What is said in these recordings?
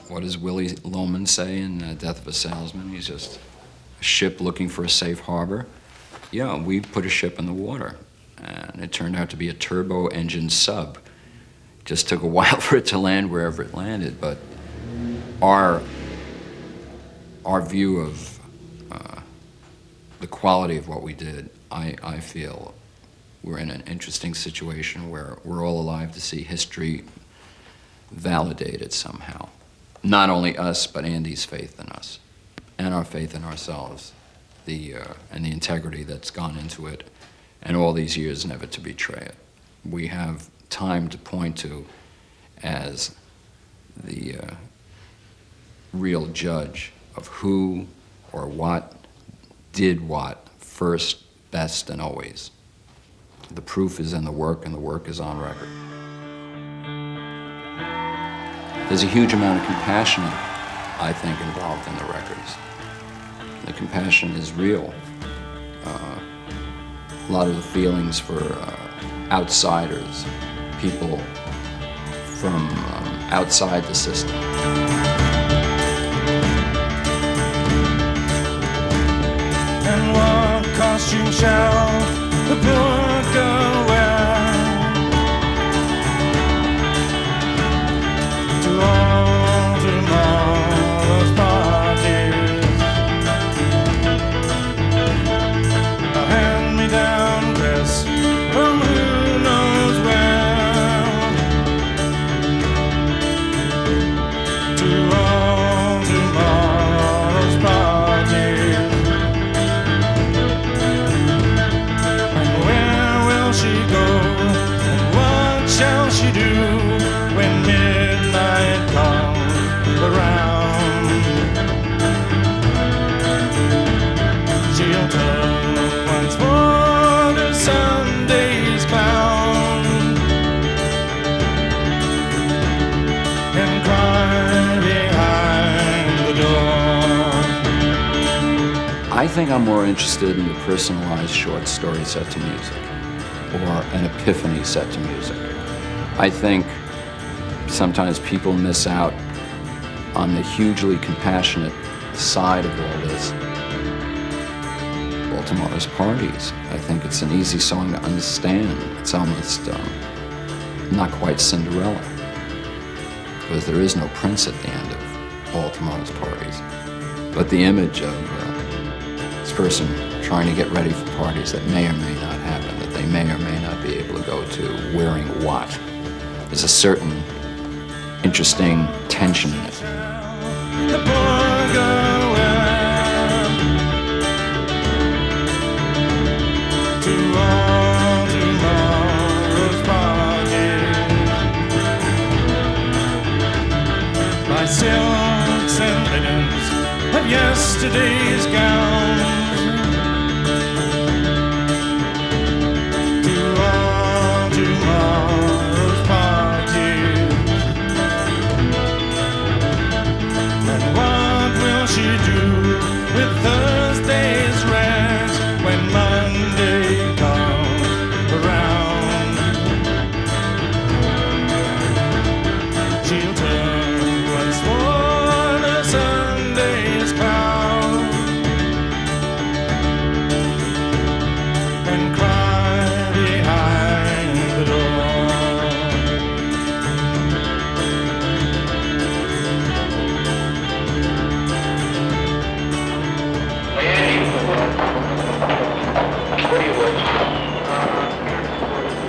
What does Willie Loman say in Death of a Salesman? He's just a ship looking for a safe harbor. Yeah, we put a ship in the water, and it turned out to be a turbo-engine sub. It just took a while for it to land wherever it landed, but our view of the quality of what we did, I feel we're in an interesting situation where we're all alive to see history validated somehow. Not only us, but Andy's faith in us, and our faith in ourselves, and the integrity that's gone into it, and all these years never to betray it. We have time to point to as the real judge of who or what did what first, best, and always. The proof is in the work, and the work is on record. There's a huge amount of compassion, I think, involved in the records. The compassion is real. A lot of the feelings for outsiders, people from outside the system. And what costume shall the poor girl wear to all tomorrow's parties? A hand-me-down dress from who knows where to all tomorrow's parties. And where will she go? And what shall she do when midnight comes around? She'll turn once more to Sunday's clown and cry behind the door. I think I'm more interested in the personalized short story set to music, or an epiphany set to music. I think sometimes people miss out on the hugely compassionate side of all this. Tomorrow's Parties. I think it's an easy song to understand. It's almost not quite Cinderella, because there is no prince at the end of All Tomorrow's Parties. But the image of this person trying to get ready for parties that may or may not happen, that they may or may not be able to go to, wearing what, there's a certain interesting tension in it. The poor girl to all tomorrow's parties. My silks and linens of yesterday's gowns. To all tomorrow's parties. And what will she do with Thursday's rest when Monday comes around? She'll turn once more to Sunday's cloud and cry behind the door.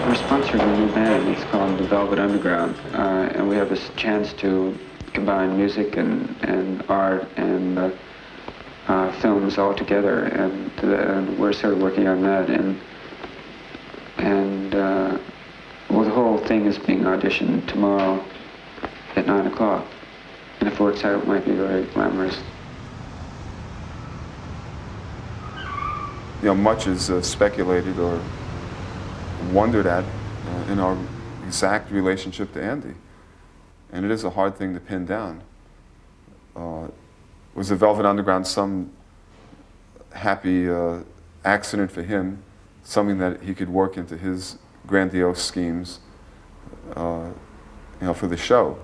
We're sponsoring a new band. It's called the Velvet Underground, and we have this chance to combine music and art and films all together, and we're sort of working on that. And well, the whole thing is being auditioned tomorrow at 9 o'clock, and if it works out, it might be very glamorous. You know, much is speculated or wondered at in our exact relationship to Andy. And it is a hard thing to pin down. Was the Velvet Underground some happy accident for him, something that he could work into his grandiose schemes, you know, for the show?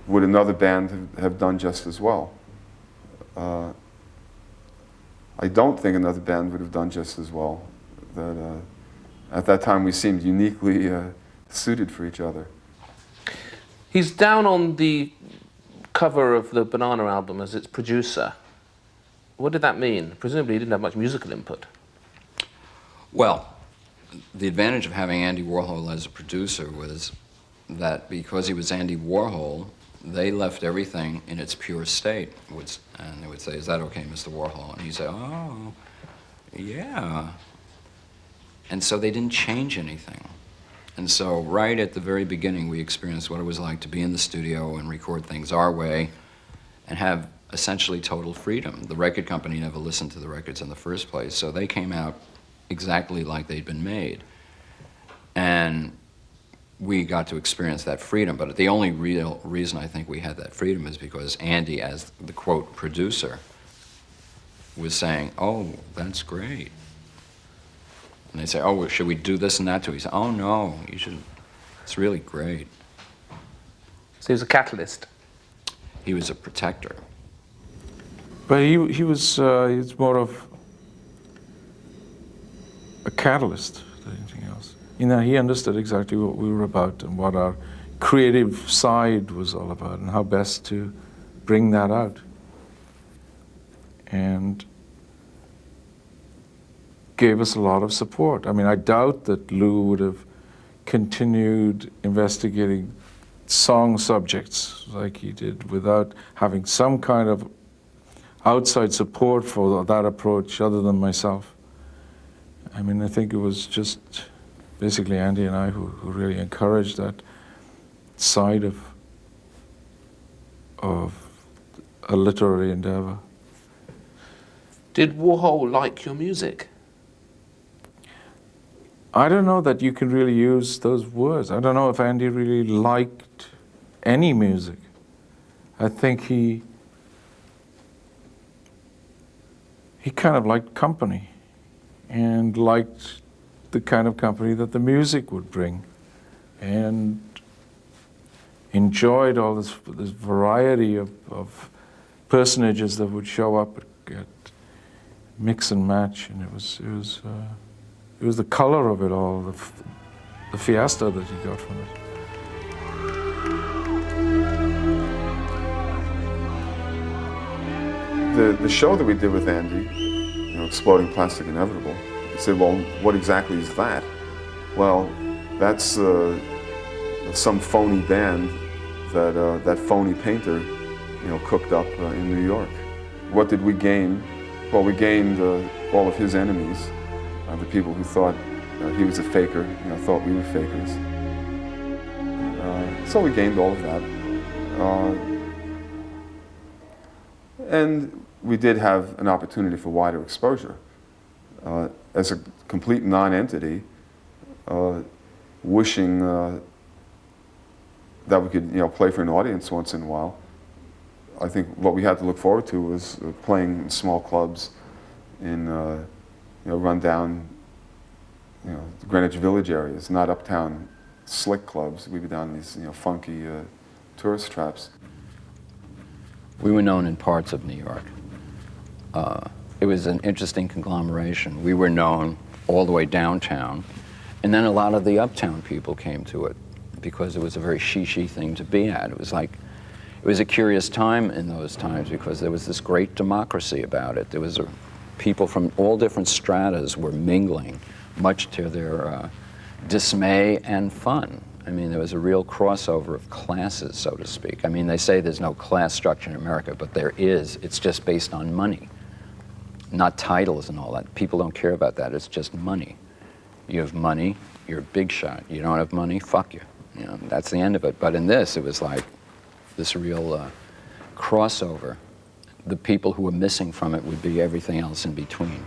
would another band have done just as well? I don't think another band would have done just as well. That at that time we seemed uniquely suited for each other. He's down on the cover of the Banana album as its producer. What did that mean? Presumably he didn't have much musical input. Well, the advantage of having Andy Warhol as a producer was that because he was Andy Warhol, they left everything in its pure state. And they would say, "Is that okay, Mr. Warhol?" And he'd say, "Oh, yeah." And so they didn't change anything. And so right at the very beginning, we experienced what it was like to be in the studio and record things our way and have essentially total freedom. The record company never listened to the records in the first place, so they came out exactly like they'd been made. And we got to experience that freedom, but the only real reason I think we had that freedom is because Andy, as the quote producer, was saying, "Oh, that's great." And they say, "Oh, well, should we do this and that too?" He said, "Oh no, you should, it's really great." So he was a catalyst. He was a protector. But he was more of a catalyst than anything else. You know, he understood exactly what we were about and what our creative side was all about and how best to bring that out. And gave us a lot of support. I mean, I doubt that Lou would have continued investigating song subjects like he did without having some kind of outside support for that approach other than myself. I mean, I think it was just basically Andy and I who really encouraged that side of a literary endeavor. Did Warhol like your music? I don't know that you can really use those words. I don't know if Andy really liked any music. I think he kind of liked company and liked the kind of company that the music would bring and enjoyed all this variety of personages that would show up at mix and match, and it was the color of it all, the fiesta that he got from it. The show that we did with Andy, you know, Exploding Plastic Inevitable, you say, well, what exactly is that? Well, that's some phony band that phony painter, you know, cooked up in New York. What did we gain? Well, we gained all of his enemies, the people who thought he was a faker, you know, thought we were fakers. So we gained all of that. And we did have an opportunity for wider exposure. As a complete non-entity, wishing that we could, you know, play for an audience once in a while, I think what we had to look forward to was playing in small clubs in, you know, rundown, you know, Greenwich Village areas, not uptown slick clubs. We'd be down in these, you know, funky tourist traps. We were known in parts of New York. It was an interesting conglomeration. We were known all the way downtown, and then a lot of the uptown people came to it because it was a very she thing to be at. It was like, it was a curious time in those times because there was this great democracy about it. There was people from all different stratas were mingling, much to their dismay and fun. I mean, there was a real crossover of classes, so to speak. I mean, they say there's no class structure in America, but there is. It's just based on money, not titles and all that. People don't care about that. It's just money. You have money, you're a big shot. You don't have money, fuck you. You know, that's the end of it. But in this, it was like this real crossover. The people who were missing from it would be everything else in between.